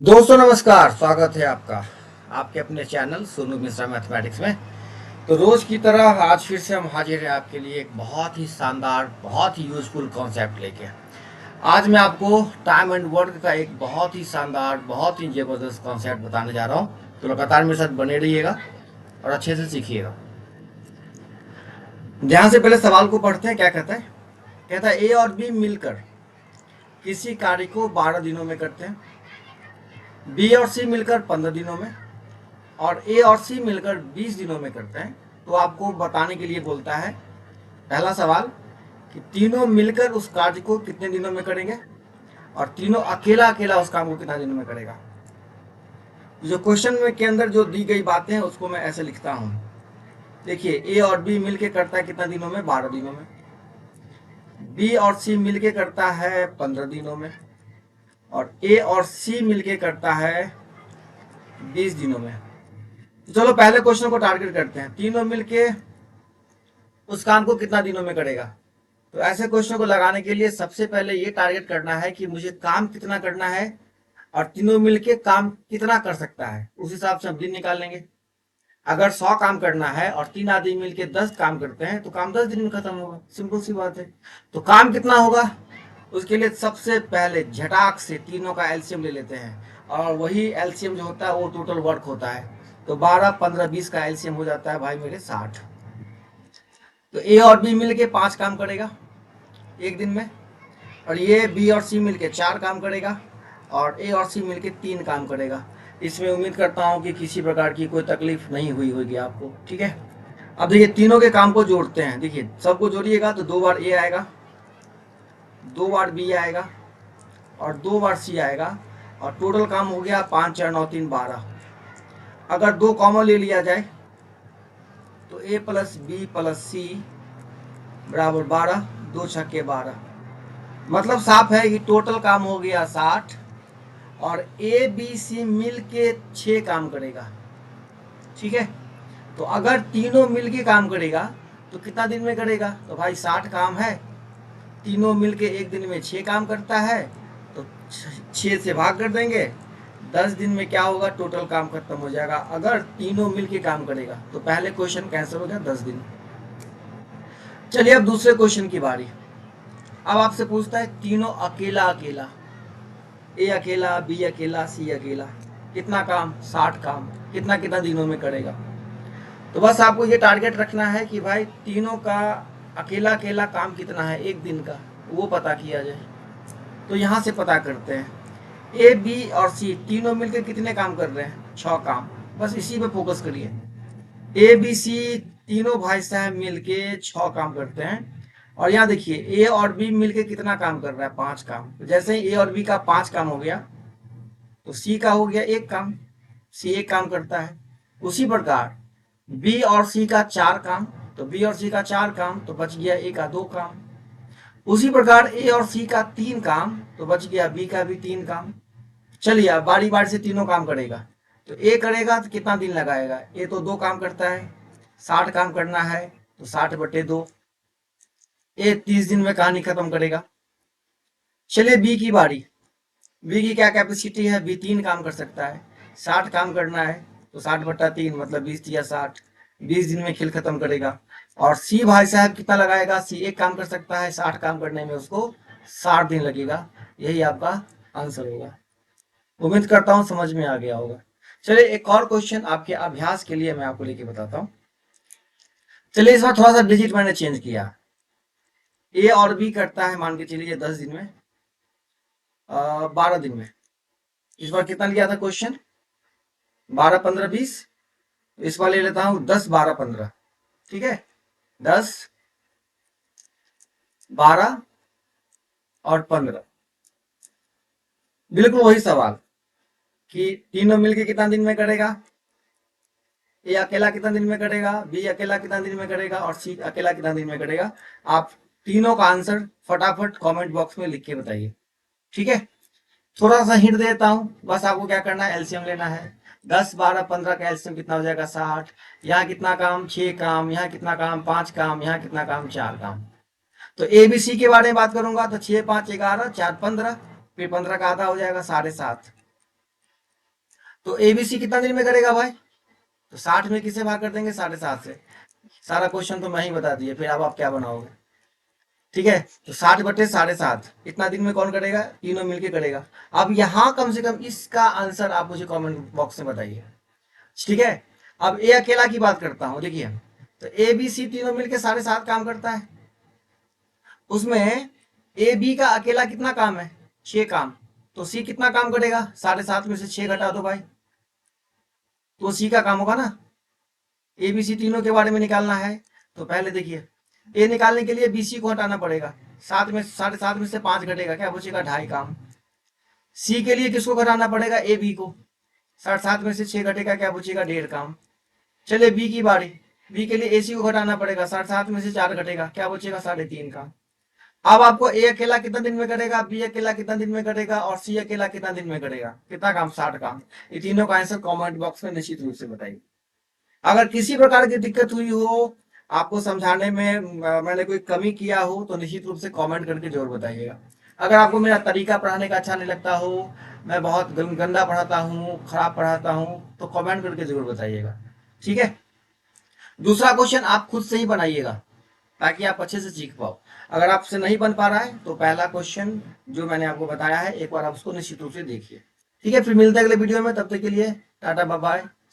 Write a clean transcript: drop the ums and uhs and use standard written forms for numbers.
दोस्तों नमस्कार, स्वागत है आपका आपके अपने चैनल सोनू मिश्रा मैथमेटिक्स में। तो रोज की तरह आज फिर से हम हाजिर हैं आपके लिए एक बहुत ही शानदार, बहुत ही यूजफुल कॉन्सेप्ट लेके। आज मैं आपको टाइम एंड वर्क का एक बहुत ही शानदार, बहुत ही जबरदस्त कॉन्सेप्ट बताने जा रहा हूँ। तो लगातार मेरे साथ बने रहिएगा और अच्छे से सीखिएगा। ध्यान से पहले सवाल को पढ़ते हैं। क्या कहता है? कहता है ए और बी मिलकर किसी कार्य को 12 दिनों में करते हैं, बी और सी मिलकर 15 दिनों में और ए और सी मिलकर 20 दिनों में करते हैं। तो आपको बताने के लिए बोलता है पहला सवाल कि तीनों मिलकर उस कार्य को कितने दिनों में करेंगे और तीनों अकेला अकेला उस काम को कितना दिनों में करेगा। जो क्वेश्चन में के अंदर जो दी गई बातें हैं उसको मैं ऐसे लिखता हूं। देखिए, ए और बी मिलके करता है कितना दिनों में? 12 दिनों में। बी और सी मिलके करता है 15 दिनों में और ए और सी मिलके करता है 20 दिनों में। तो चलो पहले क्वेश्चन को टारगेट करते हैं। तीनों मिलके उस काम को कितना दिनों में करेगा। तो ऐसे क्वेश्चन को लगाने के लिए सबसे पहले ये टारगेट करना है कि मुझे काम कितना करना है और तीनों मिलके काम कितना कर सकता है, उस हिसाब से हम दिन निकाल लेंगे। अगर 100 काम करना है और 3 आदमी मिलके 10 काम करते हैं तो काम 10 दिन में खत्म होगा। सिंपल सी बात है। तो काम कितना होगा, उसके लिए सबसे पहले झटाक से तीनों का एलसीएम ले लेते हैं और वही एलसीएम जो होता है वो टोटल वर्क होता है। तो 12, 15, 20 का एलसीएम हो जाता है भाई मेरे 60। तो ए और बी मिलके 5 काम करेगा एक दिन में और ये बी और सी मिलके 4 काम करेगा और ए और सी मिलके 3 काम करेगा। इसमें उम्मीद करता हूँ कि किसी प्रकार की कोई तकलीफ नहीं हुई होगी आपको। ठीक है, अब देखिए तीनों के काम को जोड़ते हैं। देखिए सबको जोड़िएगा तो 2 बार ए आएगा, 2 बार बी आएगा और 2 बार सी आएगा और टोटल काम हो गया 5, 4, 9, 3, 12। अगर 2 कॉमन ले लिया जाए तो ए प्लस बी प्लस सी बराबर 12, 2 छक्के 12। मतलब साफ है कि टोटल काम हो गया 60 और ए बी सी मिल के 6 काम करेगा। ठीक है, तो अगर तीनों मिल के काम करेगा तो कितना दिन में करेगा? तो भाई 60 काम है, तीनों मिल के एक दिन में 6 काम करता है तो 6 से भाग कर देंगे। 10 दिन में क्या होगा? टोटल काम खत्म हो जाएगा अगर तीनों मिल के काम करेगा। तो पहले क्वेश्चन कैंसिल हो गया, 10 दिन। चलिए अब दूसरे क्वेश्चन की बारी। अब आपसे पूछता है तीनों अकेला अकेला, ए अकेला, बी अकेला, सी अकेला, कितना काम? 60 काम, कितना कितना दिनों में करेगा। तो बस आपको ये टारगेट रखना है कि भाई तीनों का अकेला अकेला काम कितना है एक दिन का, वो पता किया जाए। तो यहां से पता करते हैं। ए बी और सी तीनों मिलकर कितने काम कर रहे हैं? 6 काम। बस इसी पे फोकस करिए। ए बी सी तीनों भाई साहब मिलके 6 काम करते हैं और यहाँ देखिए ए और बी मिलके कितना काम कर रहा है? 5 काम। तो जैसे ही ए और बी का 5 काम हो गया तो सी का हो गया 1 काम, सी 1 काम करता है। उसी प्रकार बी और सी का 4 काम, तो बी और सी का 4 काम तो बच गया ए का 2 काम। उसी प्रकार ए और सी का 3 काम तो बच गया बी का भी 3 काम। चलिए अब बारी बारी से तीनों काम करेगा। तो ए करेगा तो कितना दिन लगाएगा? ए तो 2 काम करता है, 60 काम करना है तो 60/2। ए 30 दिन में कहानी खत्म करेगा। चलिए बी की बारी। बी की क्या कैपेसिटी है? बी 3 काम कर सकता है, 60 काम करना है तो 60/3 मतलब 20 या 60, 20 दिन में खेल खत्म करेगा। और सी भाई साहब कितना लगाएगा? सी 1 काम कर सकता है, 60 काम करने में उसको 60 दिन लगेगा। यही आपका आंसर होगा। उम्मीद करता हूं समझ में आ गया होगा। चलिए एक और क्वेश्चन आपके अभ्यास के लिए मैं आपको लेके बताता हूँ। चलिए इस बार थोड़ा सा डिजिट मैंने चेंज किया। ए और बी करता है मान के चलिए 10 दिन में, 12 दिन में। इस बार कितना लिया था क्वेश्चन? 12, 15, 20। इस बार ले लेता हूं 10, 12, 15। ठीक है, 10, 12 और 15। बिल्कुल वही सवाल कि तीनों मिलके कितना दिन में करेगा। ए अकेला कितना दिन में करेगा, बी अकेला कितना दिन में करेगा और सी अकेला कितना दिन में करेगा। आप तीनों का आंसर फटाफट कमेंट बॉक्स में लिख के बताइए। ठीक है, थोड़ा सा हिंट देता हूं। बस आपको क्या करना है? एलसीएम लेना है। 10, 12, 15 का एलसीएम कितना हो जाएगा? 60। यहाँ कितना काम? 6 काम। यहाँ कितना काम? 5 काम। यहाँ कितना काम? 4 काम। तो एबीसी के बारे में बात करूंगा तो 6, 5, 11, 4, 15, फिर 15 का आधा हो जाएगा 7.5। तो ABC कितना दिन में करेगा भाई? तो 60 में किसे भाग कर देंगे? 7.5 से। सारा क्वेश्चन तो मैं ही बता दिया, फिर अब आप क्या बनाओगे? ठीक है, तो 60/7.5 इतना दिन में कौन करेगा? तीनों मिलके करेगा। अब यहाँ कम से कम इसका आंसर आप मुझे कमेंट बॉक्स में बताइए। ठीक है, अब ए अकेला की बात करता हूँ। देखिए, तो ABC तीनों मिलके 7.5 काम करता है। उसमें AB का अकेला कितना काम है? 6 काम। तो C कितना काम करेगा? 7.5 में से 6 घटा दो भाई, तो C का काम होगा ना। ABC तीनों के बारे में निकालना है, तो पहले देखिए ए निकालने के लिए BC को हटाना पड़ेगा। 7.5 में से 5 घटेगा, क्या बचेगा? 2.5 काम। C के लिए किसको घटाना पड़ेगा? AB को। 7.5 में से 6 घटेगा, क्या बचेगा? 1.5 काम। चलिए B की बारी। B के लिए AC को घटाना पड़ेगा। 7.5 में से 4 घटेगा, क्या बचेगा? 3.5 काम। अब आपको ए अकेला कितना दिन में करेगा, बी अकेला कितना दिन में करेगा, और सी अकेला कितना दिन में करेगा? कितना काम? 60 काम। ये तीनों का आंसर कमेंट बॉक्स में निश्चित रूप से बताइए। अगर किसी प्रकार की दिक्कत हुई हो, आपको समझाने में मैंने कोई कमी किया हो, तो निश्चित रूप से कमेंट करके जरूर बताइएगा। अगर आपको मेरा तरीका पढ़ाने का अच्छा नहीं लगता हो, मैं बहुत गंदा पढ़ाता हूँ, खराब पढ़ाता हूँ, तो कमेंट करके जरूर बताइएगा। ठीक है, दूसरा क्वेश्चन आप खुद से ही बनाइएगा ताकि आप अच्छे से सीख पाओ। अगर आपसे नहीं बन पा रहा है तो पहला क्वेश्चन जो मैंने आपको बताया है, एक बार आप उसको निश्चित रूप से देखिए। ठीक है, फिर मिलते हैं अगले वीडियो में, तब तक के लिए टाटा बाय बाय।